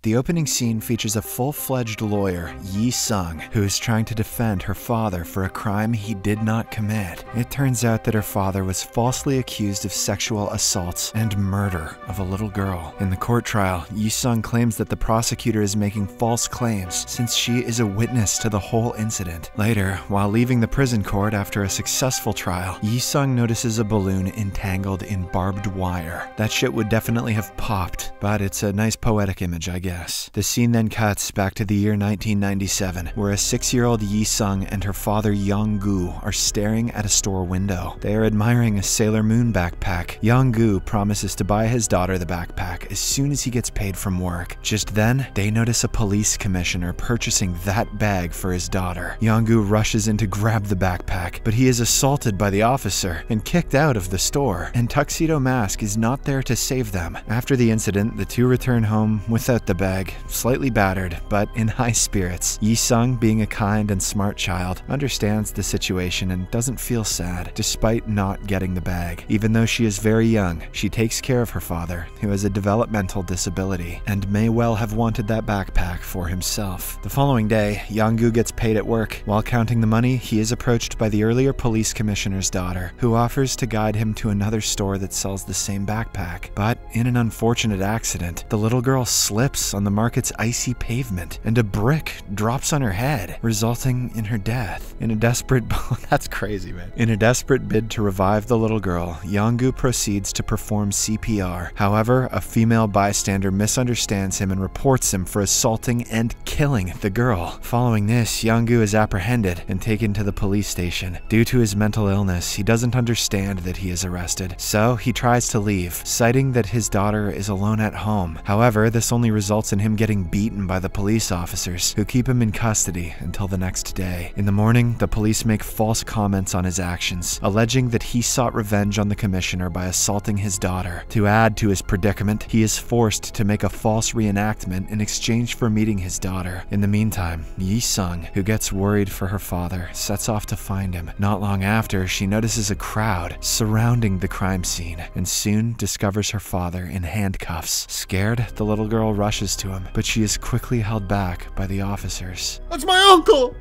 The opening scene features a full-fledged lawyer, Yi-sung, who is trying to defend her father for a crime he did not commit. It turns out that her father was falsely accused of sexual assaults and murder of a little girl. In the court trial, Yi-sung claims that the prosecutor is making false claims since she is a witness to the whole incident. Later, while leaving the prison court after a successful trial, Yi-sung notices a balloon entangled in barbed wire. That shit would definitely have popped, but it's a nice poetic image, I guess. The scene then cuts back to the year 1997, where a 6-year-old Yi-sung and her father Yong-Goo are staring at a store window. They are admiring a Sailor Moon backpack. Yong-Goo promises to buy his daughter the backpack as soon as he gets paid from work. Just then, they notice a police commissioner purchasing that bag for his daughter. Yong-Goo rushes in to grab the backpack, but he is assaulted by the officer and kicked out of the store, and Tuxedo Mask is not there to save them. After the incident, the two return home without the bag, slightly battered, but in high spirits. Yi-sung, being a kind and smart child, understands the situation and doesn't feel sad, despite not getting the bag. Even though she is very young, she takes care of her father, who has a developmental disability, and may well have wanted that backpack for himself. The following day, Yong-Goo gets paid at work. While counting the money, he is approached by the earlier police commissioner's daughter, who offers to guide him to another store that sells the same backpack. But in an unfortunate accident, the little girl slips on the market's icy pavement, and a brick drops on her head, resulting in her death. In a desperate that's crazy, man. In a desperate bid to revive the little girl, Yong-Goo proceeds to perform CPR. However, a female bystander misunderstands him and reports him for assaulting and killing the girl. Following this, Yong-Goo is apprehended and taken to the police station. Due to his mental illness, he doesn't understand that he is arrested, so he tries to leave, citing that his daughter is alone at home. However, this only results in him getting beaten by the police officers, who keep him in custody until the next day. In the morning, the police make false comments on his actions, alleging that he sought revenge on the commissioner by assaulting his daughter. To add to his predicament, he is forced to make a false reenactment in exchange for meeting his daughter. In the meantime, Yi-sung, who gets worried for her father, sets off to find him. Not long after, she notices a crowd surrounding the crime scene, and soon discovers her father in handcuffs. Scared, the little girl rushes to him, but she is quickly held back by the officers. That's my uncle!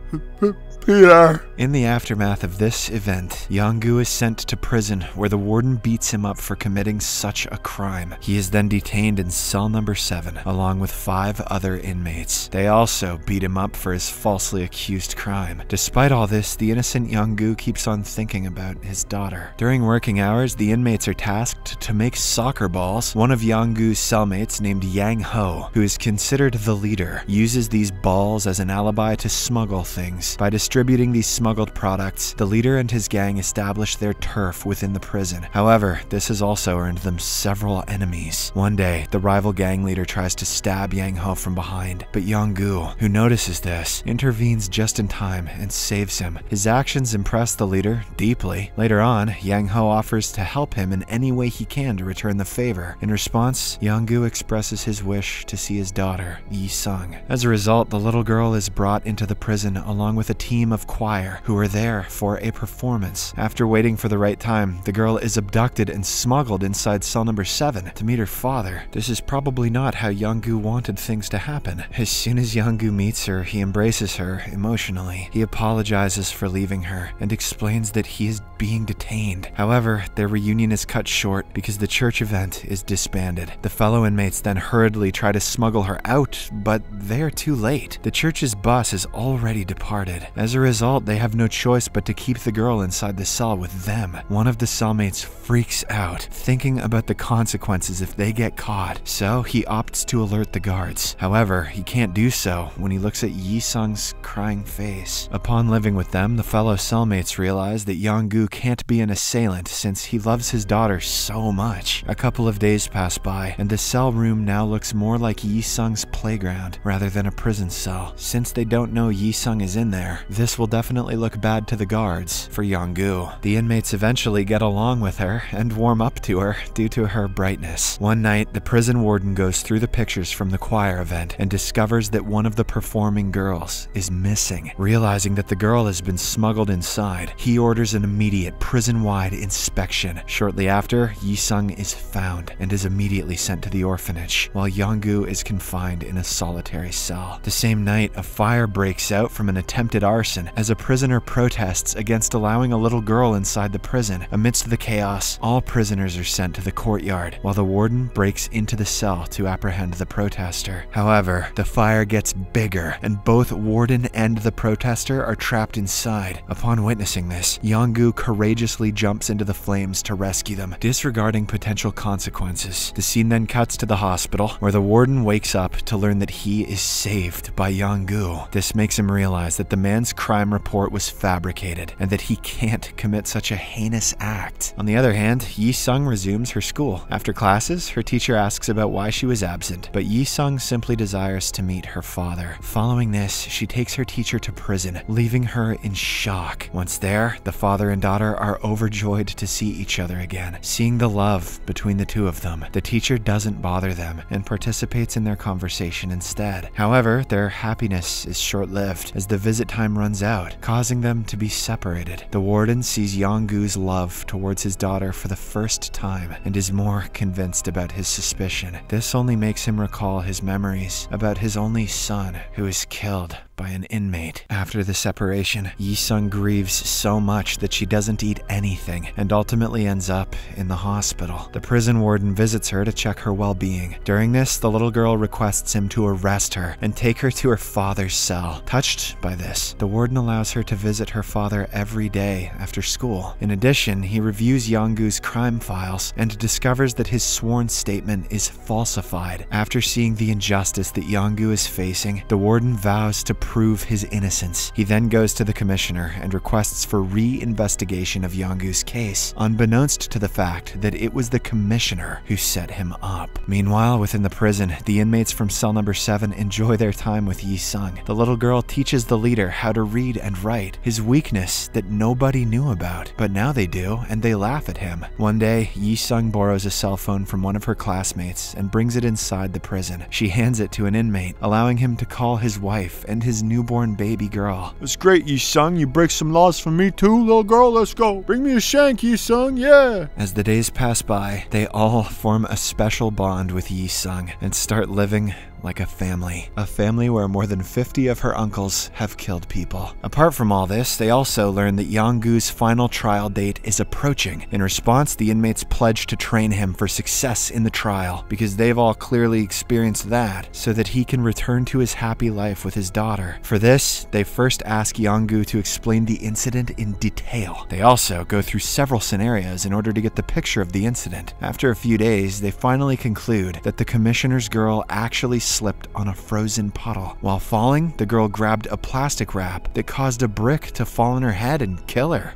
Peter! In the aftermath of this event, Yong-Goo is sent to prison where the warden beats him up for committing such a crime. He is then detained in cell number 7, along with 5 other inmates. They also beat him up for his falsely accused crime. Despite all this, the innocent Yong-Goo keeps on thinking about his daughter. During working hours, the inmates are tasked to make soccer balls. One of Yong-Goo's cellmates, named Yang-Ho, who is considered the leader, uses these balls as an alibi to smuggle things. By distributing these smuggled products, the leader and his gang establish their turf within the prison. However, this has also earned them several enemies. One day, the rival gang leader tries to stab Yang-Ho from behind, but Yong-Goo, who notices this, intervenes just in time and saves him. His actions impress the leader deeply. Later on, Yang-Ho offers to help him in any way he can to return the favor. In response, Yong-Goo expresses his wish to see his daughter, Yi-sung. As a result, the little girl is brought into the prison along with a team of choir who are there for a performance. After waiting for the right time, the girl is abducted and smuggled inside cell number 7 to meet her father. This is probably not how Yong-Goo wanted things to happen. As soon as Yong-Goo meets her, he embraces her emotionally. He apologizes for leaving her and explains that he is being detained. However, their reunion is cut short because the church event is disbanded. The fellow inmates then hurriedly try to smuggle her out, but they are too late. The church's bus is already departed. As a result, they have no choice but to keep the girl inside the cell with them. One of the cellmates freaks out, thinking about the consequences if they get caught, so he opts to alert the guards. However, he can't do so when he looks at Yi-sung's crying face. Upon living with them, the fellow cellmates realize that Yong-Goo can't be an assailant since he loves his daughter so much. A couple of days pass by, and the cell room now looks more like Yi-sung's playground rather than a prison cell. Since they don't know Yi-sung is in there, this will definitely look bad to the guards for Yong-Goo. The inmates eventually get along with her and warm up to her due to her brightness. One night, the prison warden goes through the pictures from the choir event and discovers that one of the performing girls is missing. Realizing that the girl has been smuggled inside, he orders an immediate immediate prison-wide inspection. Shortly after, Yi-sung is found and is immediately sent to the orphanage, while Yong-Goo is confined in a solitary cell. The same night, a fire breaks out from an attempted arson as a prisoner protests against allowing a little girl inside the prison. Amidst the chaos, all prisoners are sent to the courtyard, while the warden breaks into the cell to apprehend the protester. However, the fire gets bigger, and both warden and the protester are trapped inside. Upon witnessing this, Yong-Goo courageously jumps into the flames to rescue them, disregarding potential consequences. The scene then cuts to the hospital, where the warden wakes up to learn that he is saved by Yong-Goo. This makes him realize that the man's crime report was fabricated, and that he can't commit such a heinous act. On the other hand, Yi-sung resumes her school. After classes, her teacher asks about why she was absent, but Yi-sung simply desires to meet her father. Following this, she takes her teacher to prison, leaving her in shock. Once there, the father and daughter are overjoyed to see each other again. Seeing the love between the two of them, the teacher doesn't bother them and participates in their conversation instead. However, their happiness is short-lived as the visit time runs out, causing them to be separated. The warden sees Yong-Goo's love towards his daughter for the first time and is more convinced about his suspicion. This only makes him recall his memories about his only son, who is killed by an inmate. After the separation, Yi-sung grieves so much that she doesn't eat anything and ultimately ends up in the hospital. The prison warden visits her to check her well-being. During this, the little girl requests him to arrest her and take her to her father's cell. Touched by this, the warden allows her to visit her father every day after school. In addition, he reviews Yong-Goo's crime files and discovers that his sworn statement is falsified. After seeing the injustice that Yong-Goo is facing, the warden vows to prove his innocence. He then goes to the commissioner and requests for re-investigation of Yong-Goo's case, unbeknownst to the fact that it was the commissioner who set him up. Meanwhile, within the prison, the inmates from cell number 7 enjoy their time with Yi-sung. The little girl teaches the leader how to read and write, his weakness that nobody knew about, but now they do, and they laugh at him. One day, Yi-sung borrows a cell phone from one of her classmates and brings it inside the prison. She hands it to an inmate, allowing him to call his wife and his newborn baby girl. It's great, Yi-sung. You break some laws for me too, little girl. Let's go. Bring me a shank, Yi-sung. Yeah. As the days pass by, they all form a special bond with Yi-sung and start living like a family where more than 50 of her uncles have killed people. Apart from all this, they also learn that Yong-Goo's final trial date is approaching. In response, the inmates pledge to train him for success in the trial, because they've all clearly experienced that, so that he can return to his happy life with his daughter. For this, they first ask Yong-Goo to explain the incident in detail. They also go through several scenarios in order to get the picture of the incident. After a few days, they finally conclude that the commissioner's girl actually slipped on a frozen puddle. While falling, the girl grabbed a plastic wrap that caused a brick to fall on her head and kill her.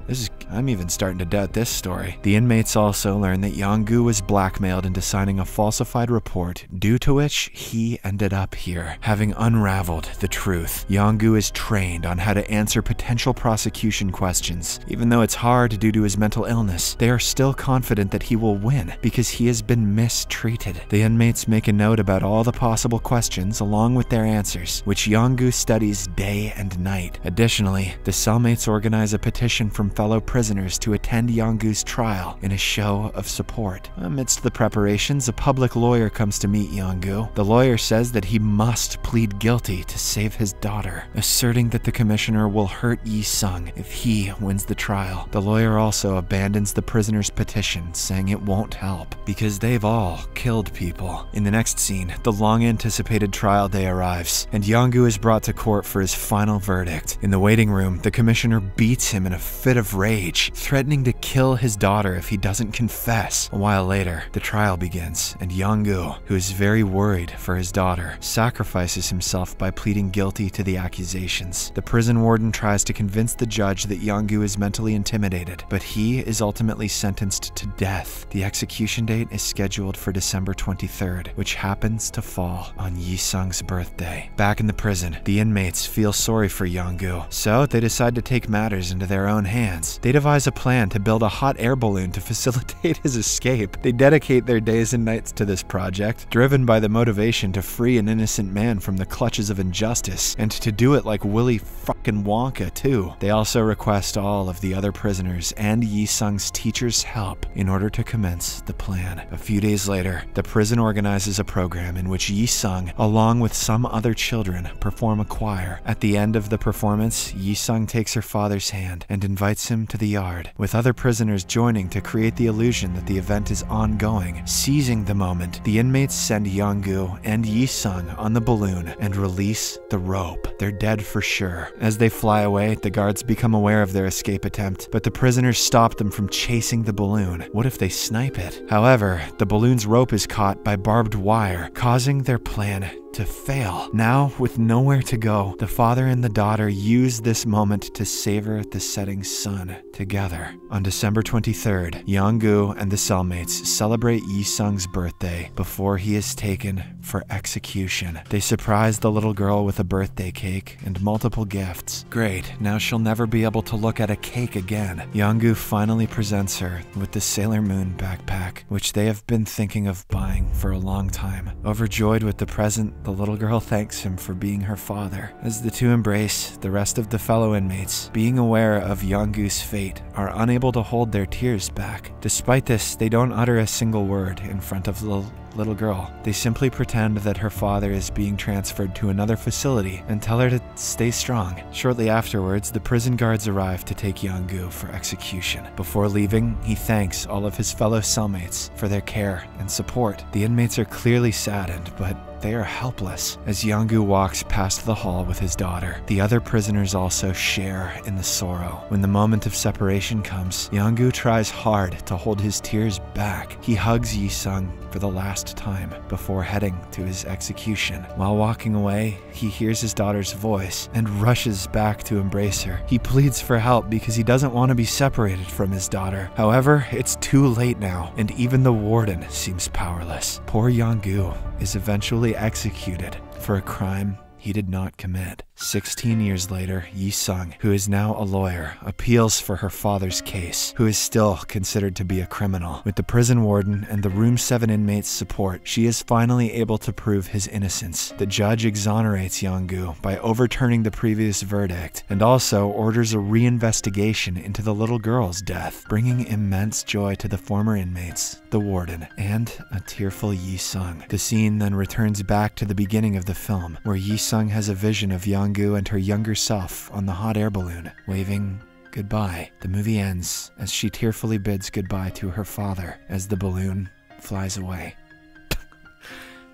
I'm even starting to doubt this story. The inmates also learn that Yong-Goo was blackmailed into signing a falsified report, due to which he ended up here. Having unraveled the truth, Yong-Goo is trained on how to answer potential prosecution questions. Even though it's hard due to his mental illness, they are still confident that he will win because he has been mistreated. The inmates make a note about all the possible questions along with their answers, which Yong-Goo studies day and night. Additionally, the cellmates organize a petition from fellow prisoners to attend Yong-Goo's trial in a show of support. Amidst the preparations, a public lawyer comes to meet Yong-Goo. The lawyer says that he must plead guilty to save his daughter, asserting that the commissioner will hurt Yi-sung if he wins the trial. The lawyer also abandons the prisoner's petition, saying it won't help because they've all killed people. In the next scene, the long-anticipated trial day arrives, and Yong-Goo is brought to court for his final verdict. In the waiting room, the commissioner beats him in a fit of rage, threatening to kill his daughter if he doesn't confess. A while later, the trial begins, and Yong-Goo, who is very worried for his daughter, sacrifices himself by pleading guilty to the accusations. The prison warden tries to convince the judge that Yong-Goo is mentally intimidated, but he is ultimately sentenced to death. The execution date is scheduled for December 23rd, which happens to fall on Yi-sung's birthday. Back in the prison, the inmates feel sorry for Yong-Goo, so they decide to take matters into their own hands. They devise a plan to build a hot air balloon to facilitate his escape. They dedicate their days and nights to this project, driven by the motivation to free an innocent man from the clutches of injustice, and to do it like Willie and Wonka too. They also request all of the other prisoners and Yi-sung's teacher's help in order to commence the plan. A few days later, the prison organizes a program in which Yi-sung, along with some other children, perform a choir. At the end of the performance, Yi-sung takes her father's hand and invites him to the yard, with other prisoners joining to create the illusion that the event is ongoing. Seizing the moment, the inmates send Yong-Goo and Yi-sung on the balloon and release the rope. They're dead for sure. As they fly away, the guards become aware of their escape attempt, but the prisoners stop them from chasing the balloon. What if they snipe it? However, the balloon's rope is caught by barbed wire, causing their plan to fail. Now, with nowhere to go, the father and the daughter use this moment to savor the setting sun together. On December 23rd, Yong-Goo and the cellmates celebrate Yi-sung's birthday before he is taken for execution. They surprise the little girl with a birthday cake and multiple gifts. Great, now she'll never be able to look at a cake again. Yong-Goo finally presents her with the Sailor Moon backpack, which they have been thinking of buying for a long time. Overjoyed with the present, the little girl thanks him for being her father. As the two embrace, the rest of the fellow inmates, being aware of Yong-Goo's fate, are unable to hold their tears back. Despite this, they don't utter a single word in front of the little girl. They simply pretend that her father is being transferred to another facility and tell her to stay strong. Shortly afterwards, the prison guards arrive to take Yong-Goo for execution. Before leaving, he thanks all of his fellow cellmates for their care and support. The inmates are clearly saddened, but they are helpless. As Yong-Goo walks past the hall with his daughter, the other prisoners also share in the sorrow. When the moment of separation comes, Yong-Goo tries hard to hold his tears back. He hugs Yi-sung for the last time before heading to his execution. While walking away, he hears his daughter's voice and rushes back to embrace her. He pleads for help because he doesn't want to be separated from his daughter. However, it's too late now, and even the warden seems powerless. Poor Yong-Goo is eventually executed for a crime he did not commit. 16 years later, Yi-sung, who is now a lawyer, appeals for her father's case, who is still considered to be a criminal. With the prison warden and the Room 7 inmates' support, she is finally able to prove his innocence. The judge exonerates Yong-Goo by overturning the previous verdict, and also orders a reinvestigation into the little girl's death, bringing immense joy to the former inmates, the warden, and a tearful Yi-sung. The scene then returns back to the beginning of the film, where Yi-sung has a vision of Yong-Goo and her younger self on the hot air balloon, waving goodbye. The movie ends as she tearfully bids goodbye to her father as the balloon flies away.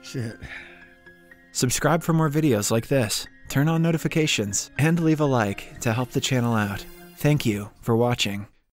Shit. Subscribe for more videos like this, turn on notifications, and leave a like to help the channel out. Thank you for watching.